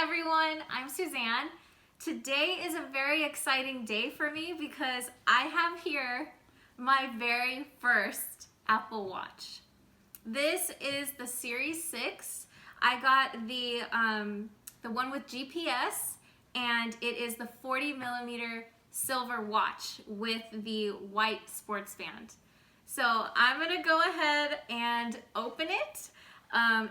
everyone, I'm Suzanne. Today is a very exciting day for me because I have here my very first Apple Watch. This is the Series 6. I got the one with GPS, and it is the 40mm silver watch with the white sports band. So I'm gonna go ahead and open it.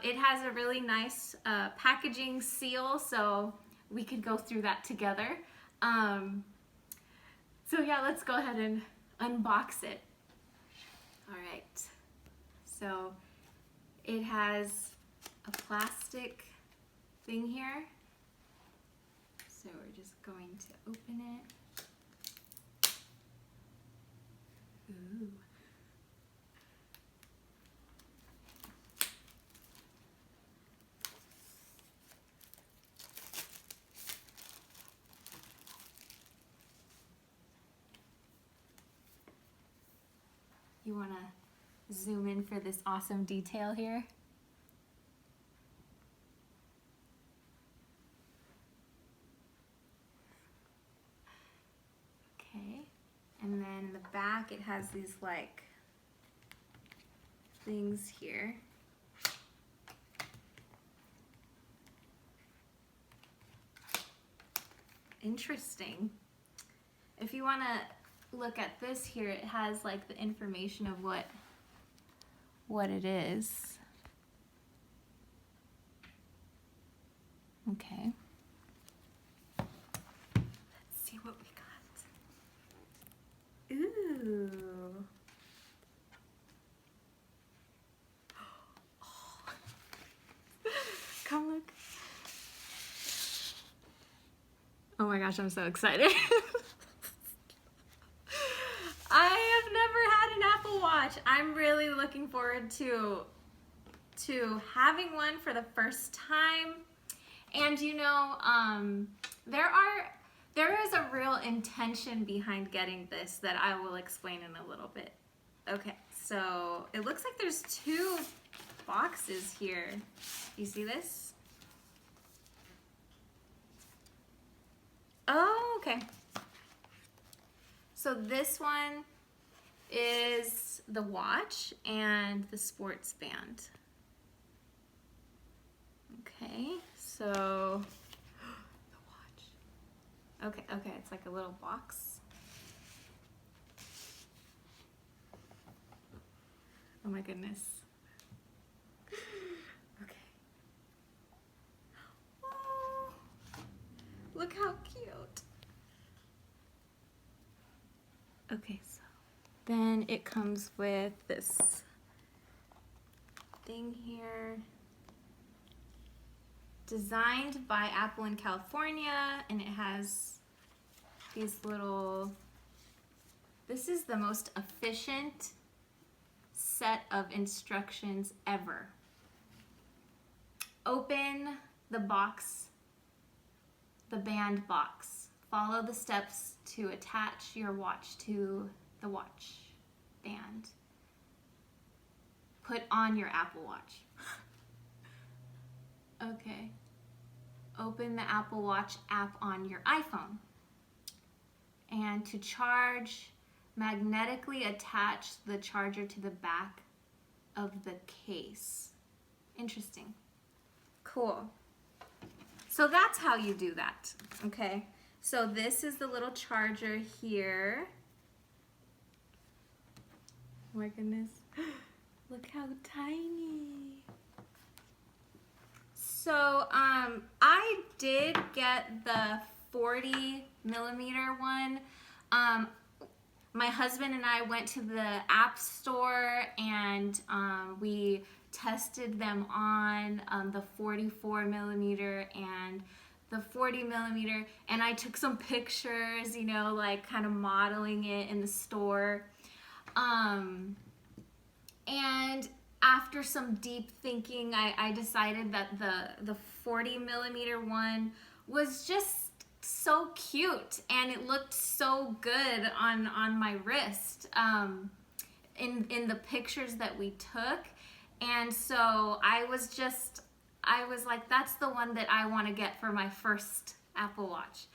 It has a really nice packaging seal, so we could go through that together. So yeah, let's go ahead and unbox it. All right, so it has a plastic thing here. So we're just going to open it. Ooh. You want to zoom in for this awesome detail here? Okay, and then in the back it has these like things here. Interesting. If you want to look at this here, it has like the information of what it is. Okay. Let's see what we got. Ooh. Oh. Come look. Oh my gosh, I'm so excited. I have never had an Apple Watch. I'm really looking forward to having one for the first time. And you know, there is a real intention behind getting this that I will explain in a little bit. Okay, so it looks like there's two boxes here. You see this? Oh, okay. So this one is the watch and the sports band. Okay, so the watch. Okay, it's like a little box. Oh my goodness. Okay. Oh, look how cute. Okay, so then it comes with this thing here. Designed by Apple in California, and it has these little, this is the most efficient set of instructions ever. Open the box, the band box. Follow the steps to attach your watch to the watch band. Put on your Apple Watch. Okay. Open the Apple Watch app on your iPhone. And to charge, magnetically attach the charger to the back of the case. Interesting. Cool. So that's how you do that, okay? So this is the little charger here. Oh my goodness. Look how tiny. So I did get the 40mm one. My husband and I went to the app store and we tested them on the 44mm and the 40mm, and I took some pictures, you know, like kind of modeling it in the store. And after some deep thinking, I decided that the 40mm one was just so cute, and it looked so good on my wrist in the pictures that we took. And so I I was like, that's the one that I want to get for my first Apple Watch.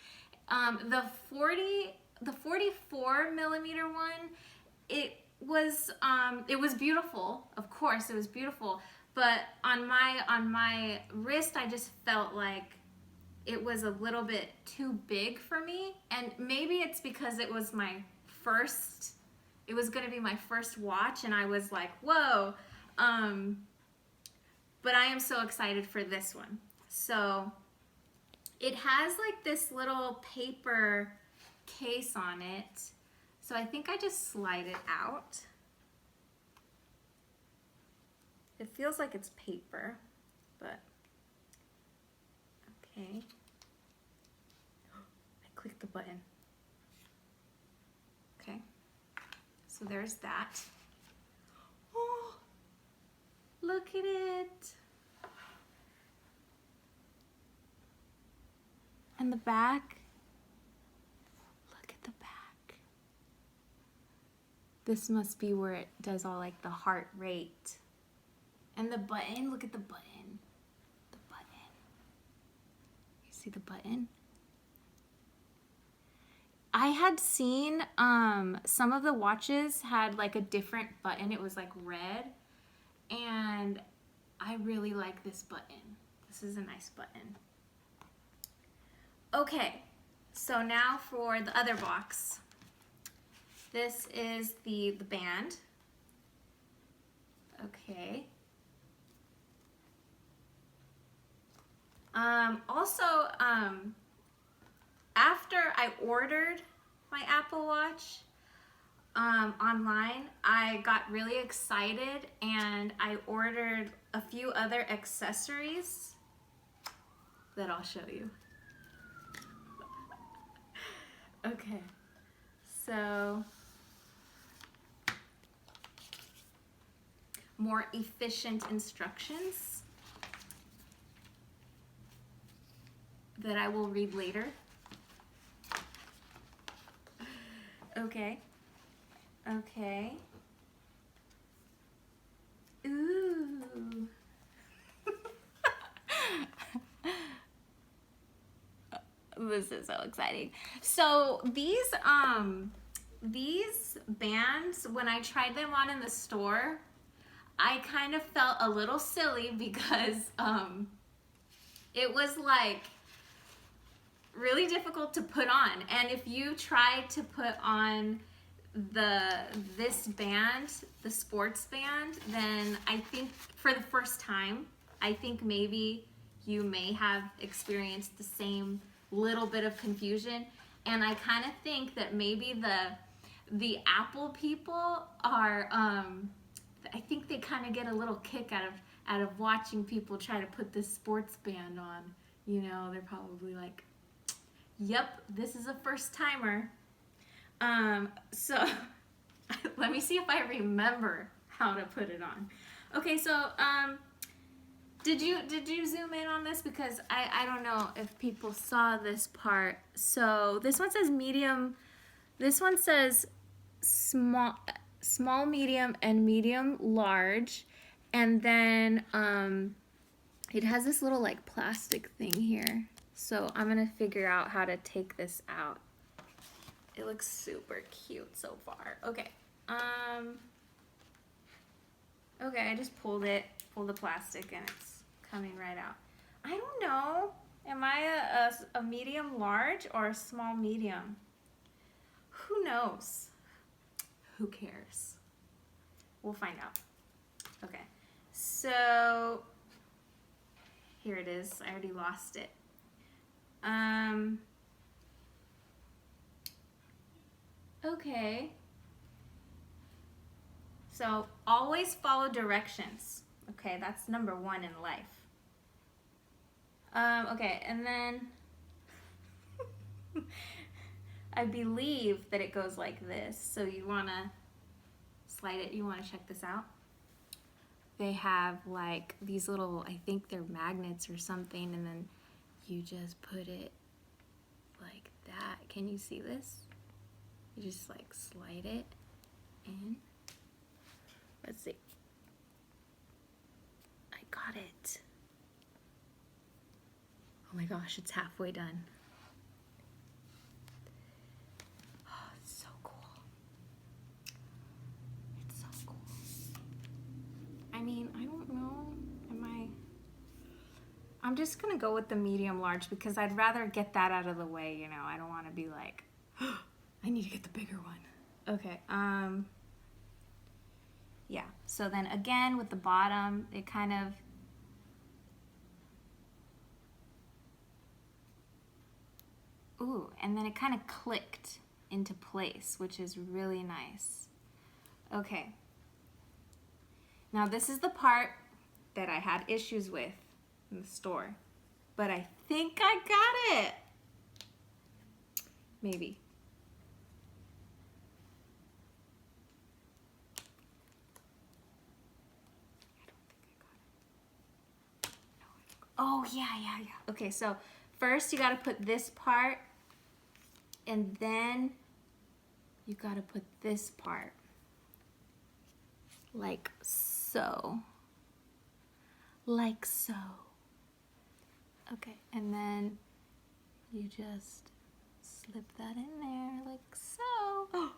The 44 millimeter one, it was beautiful. Of course, it was beautiful. But on my wrist, I just felt like it was a little bit too big for me. And maybe it's because it was going to be my first watch, and I was like, whoa. But I am so excited for this one. So it has like this little paper case on it. So I think I just slide it out. It feels like it's paper, but okay. I clicked the button. Okay, so there's that. Oh, look at it. And the back. Look at the back. This must be where it does all like the heart rate. And the button, look at the button. The button. You see the button? I had seen some of the watches had like a different button. It was like red. And I really like this button. This is a nice button. Okay, so now for the other box. This is the band. Okay. After I ordered my Apple Watch online, I got really excited and I ordered a few other accessories that I'll show you. Okay, so more efficient instructions that I will read later. Okay. Okay. Ooh. This is so exciting. So these bands, when I tried them on in the store, I kind of felt a little silly because it was like really difficult to put on. And if you try to put on this band, the sports band, then I think for the first time, I think maybe you may have experienced the same little bit of confusion. And I kind of think that maybe the Apple people are, I think they kind of get a little kick out of watching people try to put this sports band on. You know, they're probably like, yep, this is a first timer. So let me see if I remember how to put it on. Okay, so did you zoom in on this? Because I don't know if people saw this part. So this one says medium. This one says small, medium, and medium large. And then it has this little like plastic thing here. So I'm gonna figure out how to take this out. It looks super cute so far. Okay. Okay, I just pulled the plastic, and it's coming right out. I don't know. Am I a medium large or a small medium? Who knows? Who cares? We'll find out. Okay. So here it is. I already lost it. Okay. So always follow directions. Okay, that's number one in life. Okay, and then I believe that it goes like this. So you want to slide it. You want to check this out. They have like these little, I think they're magnets or something, and then you just put it like that. Can you see this? You just like slide it in. Let's see. I got it. Oh my gosh, it's halfway done. Oh, it's so cool. It's so cool. I mean, I don't know. I'm just gonna go with the medium large because I'd rather get that out of the way, you know. I don't want to be like, oh, I need to get the bigger one. Okay, yeah. So then again with the bottom, it kind of, ooh, and then it kind of clicked into place, which is really nice. Okay. Now this is the part that I had issues with in the store, but I think I got it. Maybe. Oh, yeah. Okay, so first you gotta put this part, and then you gotta put this part. Like so. Like so. Okay, and then you just slip that in there like so.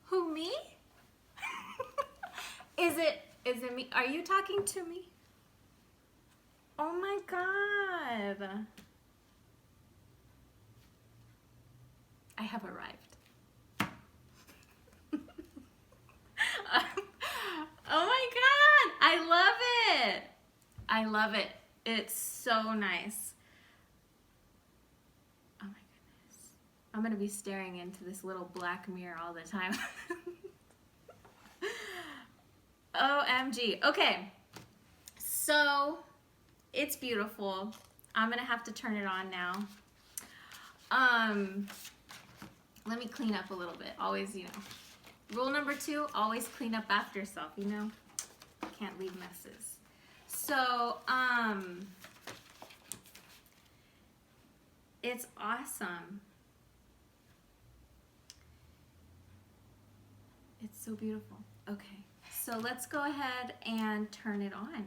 Who, me? Is it me? Are you talking to me? Oh my God. I have arrived. Oh my God, I love it. I love it. It's so nice. Oh my goodness. I'm gonna be staring into this little black mirror all the time. OMG. Okay, so it's beautiful. I'm gonna have to turn it on now. Let me clean up a little bit. Always, you know. Rule number 2, always clean up after yourself, you know? Can't leave messes. So, it's awesome. It's so beautiful. Okay, so let's go ahead and turn it on.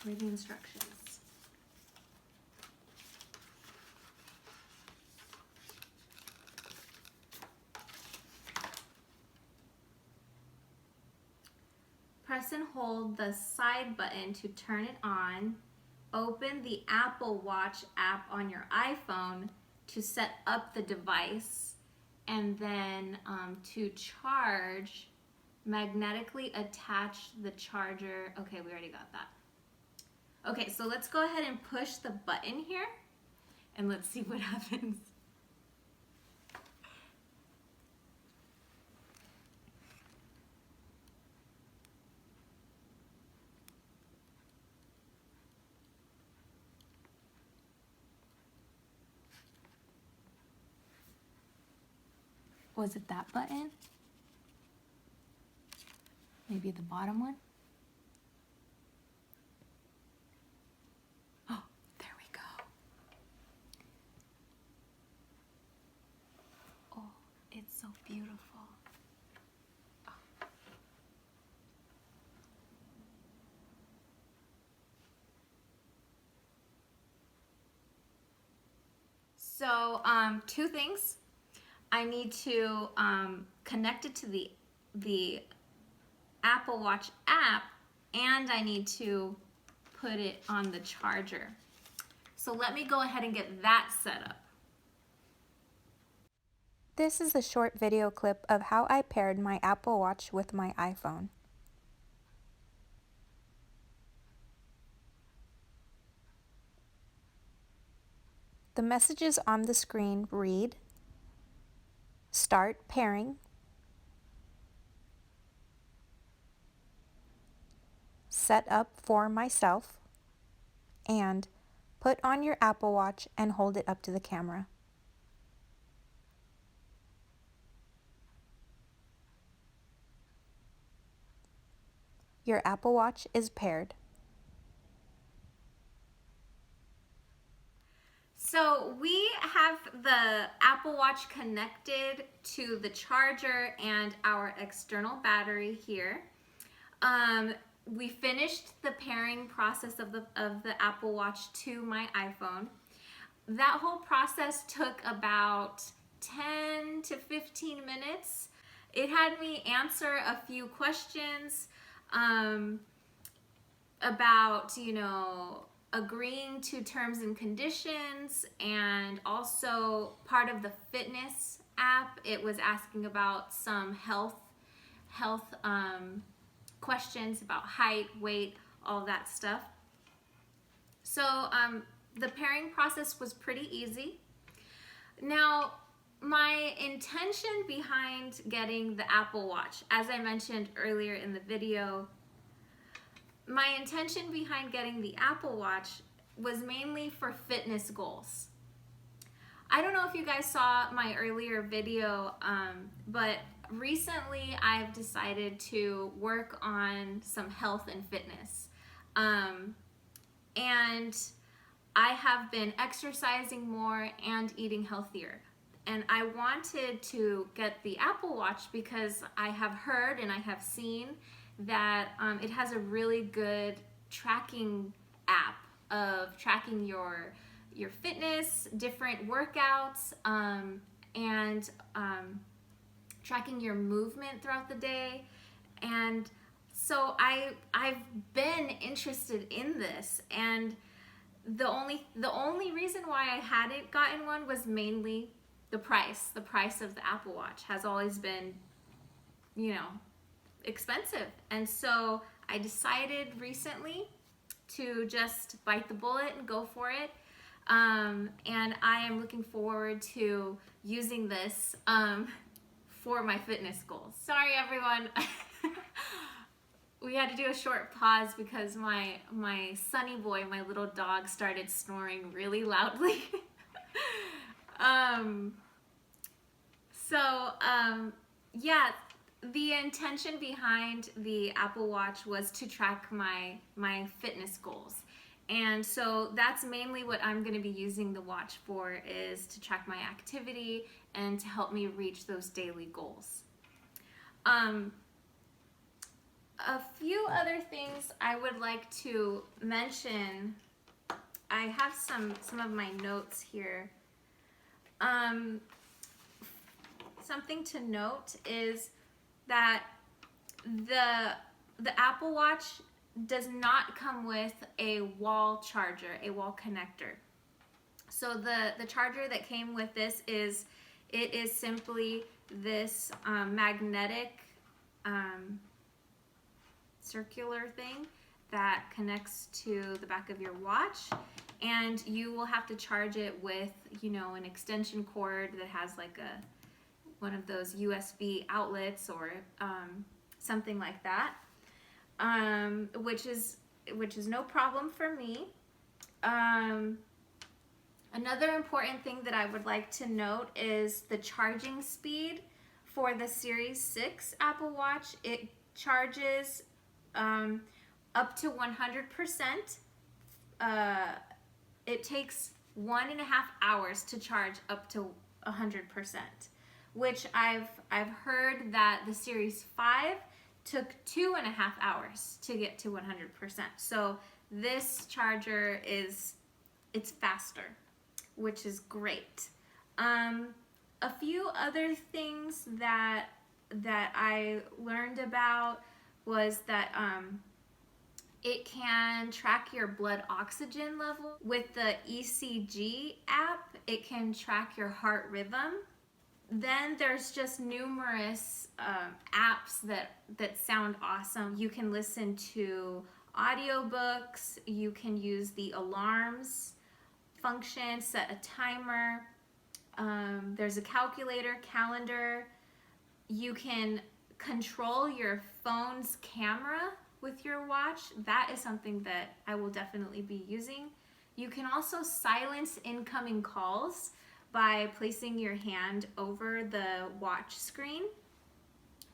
Where are the instructions? Press and hold the side button to turn it on. Open the Apple Watch app on your iPhone to set up the device, and then to charge, magnetically attach the charger. Okay, we already got that. Okay, so let's go ahead and push the button here and let's see what happens. Was it that button? Maybe the bottom one? Oh, there we go. Oh, it's so beautiful. Oh. So, 2 things. I need to connect it to the Apple Watch app, and I need to put it on the charger. So let me go ahead and get that set up. This is a short video clip of how I paired my Apple Watch with my iPhone. The messages on the screen read, "Start pairing," "Set up for myself," and "Put on your Apple Watch and hold it up to the camera." Your Apple Watch is paired. So we have the Apple Watch connected to the charger and our external battery here. We finished the pairing process of the Apple Watch to my iPhone. That whole process took about 10 to 15 minutes. It had me answer a few questions about, agreeing to terms and conditions, and also part of the fitness app, it was asking about some health questions about height, weight, all that stuff. So the pairing process was pretty easy. Now, my intention behind getting the Apple Watch, as I mentioned earlier in the video, my intention behind getting the Apple Watch was mainly for fitness goals. I don't know if you guys saw my earlier video, but recently I've decided to work on some health and fitness. And I have been exercising more and eating healthier. And I wanted to get the Apple Watch because I have heard and I have seen that it has a really good tracking app of tracking your fitness, different workouts, and tracking your movement throughout the day. And so I've been interested in this, and the only reason why I hadn't gotten one was mainly the price. The price of the Apple Watch has always been, expensive. And so I decided recently to just bite the bullet and go for it. And I am looking forward to using this for my fitness goals. Sorry, everyone. We had to do a short pause because my Sunny Boy, my little dog, started snoring really loudly. Yeah, the intention behind the Apple Watch was to track my fitness goals. And so that's mainly what I'm going to be using the watch for, is to track my activity and to help me reach those daily goals. A few other things I would like to mention. I have some of my notes here. Something to note is that the Apple Watch does not come with a wall charger, a wall connector. So the charger that came with this is simply this magnetic circular thing that connects to the back of your watch, and you will have to charge it with an extension cord that has like one of those USB outlets or something like that, which is no problem for me. Another important thing that I would like to note is the charging speed for the Series 6 Apple Watch. It charges up to 100%. It takes 1.5 hours to charge up to 100%, which I've heard that the Series 5 took 2.5 hours to get to 100%. So this charger it's faster, which is great. A few other things that I learned about was that it can track your blood oxygen level. With the ECG app, it can track your heart rhythm. Then there's just numerous apps that sound awesome. You can listen to audiobooks, you can use the alarms function, set a timer. There's a calculator, calendar. You can control your phone's camera with your watch. That is something that I will definitely be using. You can also silence incoming calls by placing your hand over the watch screen,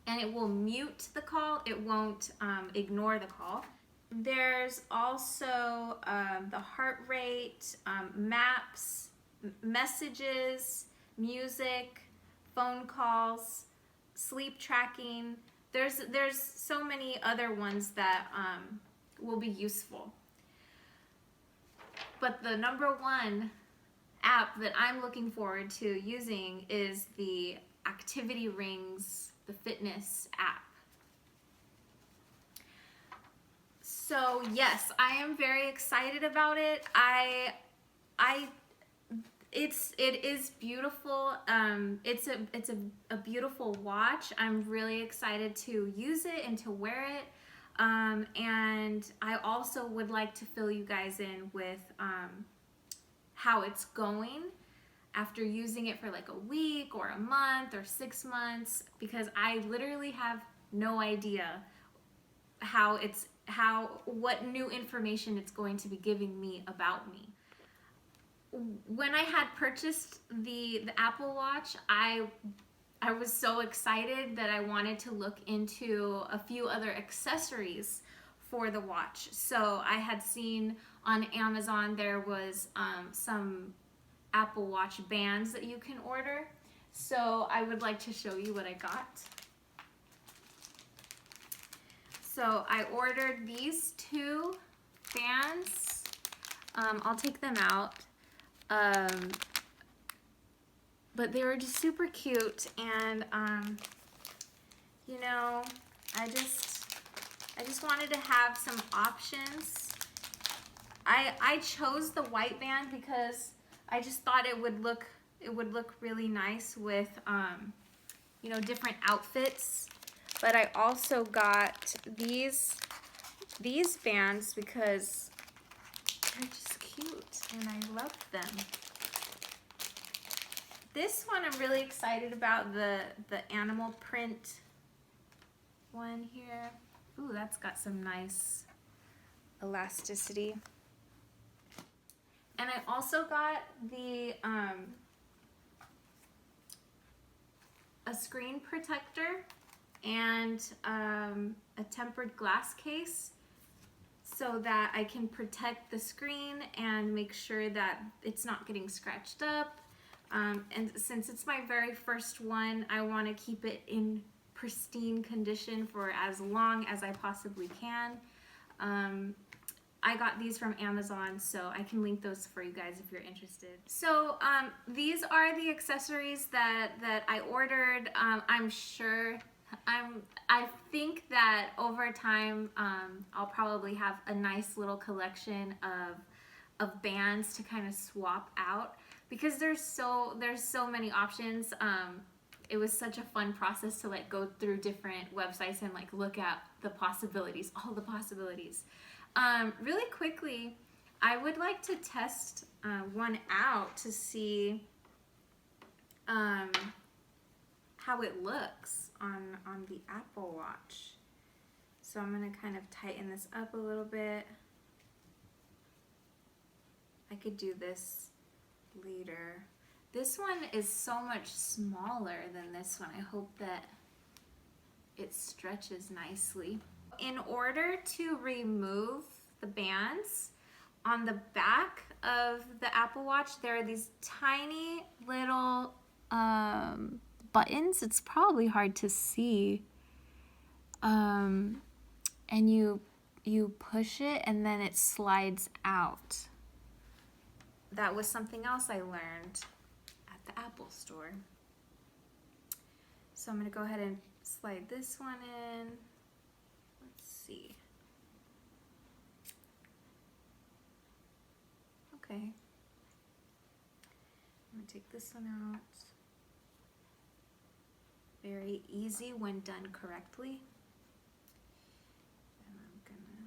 and it will mute the call. It won't ignore the call. There's also the heart rate, maps, messages, music, phone calls, sleep tracking. There's so many other ones that will be useful. But the number one app that I'm looking forward to using is the Activity Rings, the fitness app. So yes, I am very excited about it. It is beautiful. It's a beautiful watch. I'm really excited to use it and to wear it. And I also would like to fill you guys in with how it's going after using it for like a week or a month or 6 months, because I literally have no idea what new information it's going to be giving me about me. When I had purchased the Apple Watch, I was so excited that I wanted to look into a few other accessories for the watch. So I had seen on Amazon there was some Apple Watch bands that you can order. So I would like to show you what I got. So I ordered these 2 bands. I'll take them out. But they were just super cute, and you know, I just wanted to have some options. I chose the white band because I just thought it would look really nice with you know, different outfits. But I also got these bands because they're just cute and I love them. This one I'm really excited about, the animal print one here. Ooh, that's got some nice elasticity. And I also got the a screen protector and a tempered glass case so that I can protect the screen and make sure that it's not getting scratched up. And since it's my very first one, I want to keep it in pristine condition for as long as I possibly can. I got these from Amazon, so I can link those for you guys if you're interested. So these are the accessories that I ordered. I think that over time I'll probably have a nice little collection of bands to kind of swap out, because there's so many options. It was such a fun process to like go through different websites and like look at the possibilities, all the possibilities. Really quickly, I would like to test one out to see how it looks on the Apple Watch. So I'm gonna kind of tighten this up a little bit. I could do this later. This one is so much smaller than this one. I hope that it stretches nicely. In order to remove the bands, on the back of the Apple Watch there are these tiny little buttons. It's probably hard to see. And you push it and then it slides out. That was something else I learned at the Apple store. So I'm going to go ahead and slide this one in. Let's see. Okay. I'm going to take this one out. Very easy when done correctly. And I'm gonna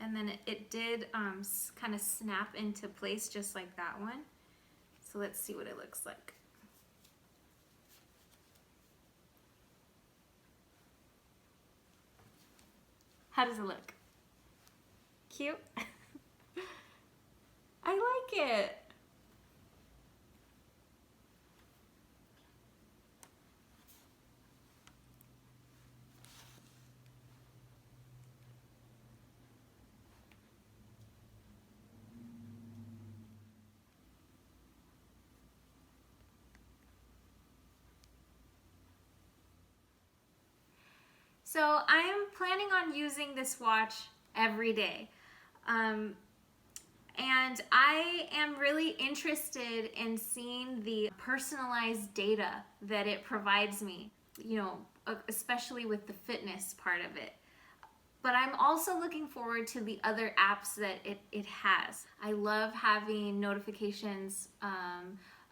and then it did kind of snap into place just like that one. So let's see what it looks like. How does it look? Cute? I like it. So I'm planning on using this watch every day. And I am really interested in seeing the personalized data that it provides me, especially with the fitness part of it. But I'm also looking forward to the other apps that it has. I love having notifications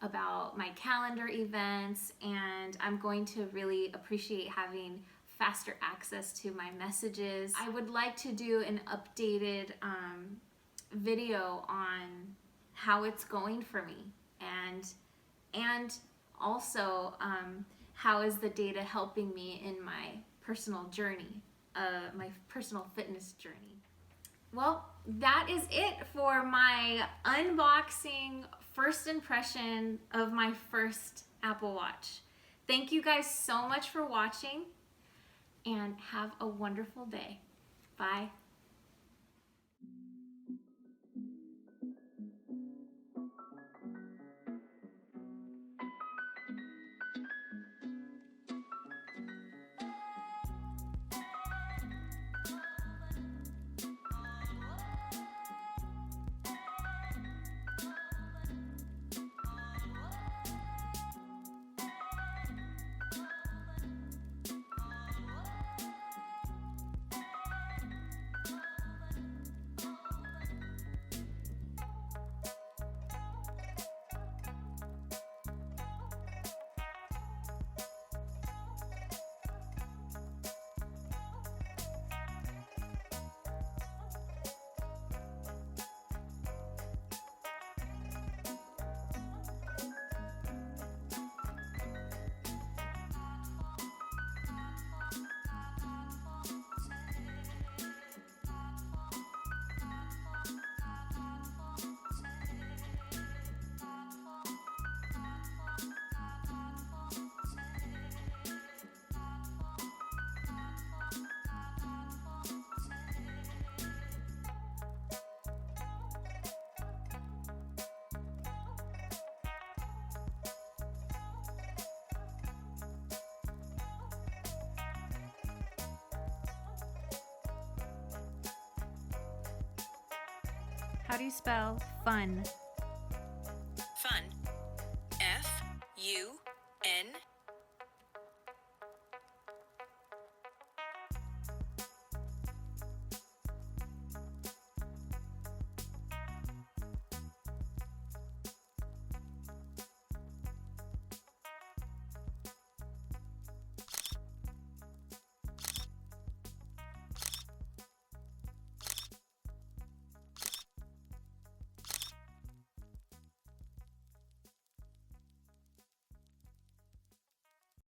about my calendar events, and I'm going to really appreciate having faster access to my messages. I would like to do an updated video on how it's going for me, and also how is the data helping me in my personal journey, my personal fitness journey. Well, that is it for my unboxing first impression of my first Apple Watch. Thank you guys so much for watching, and have a wonderful day. Bye. How do you spell fun?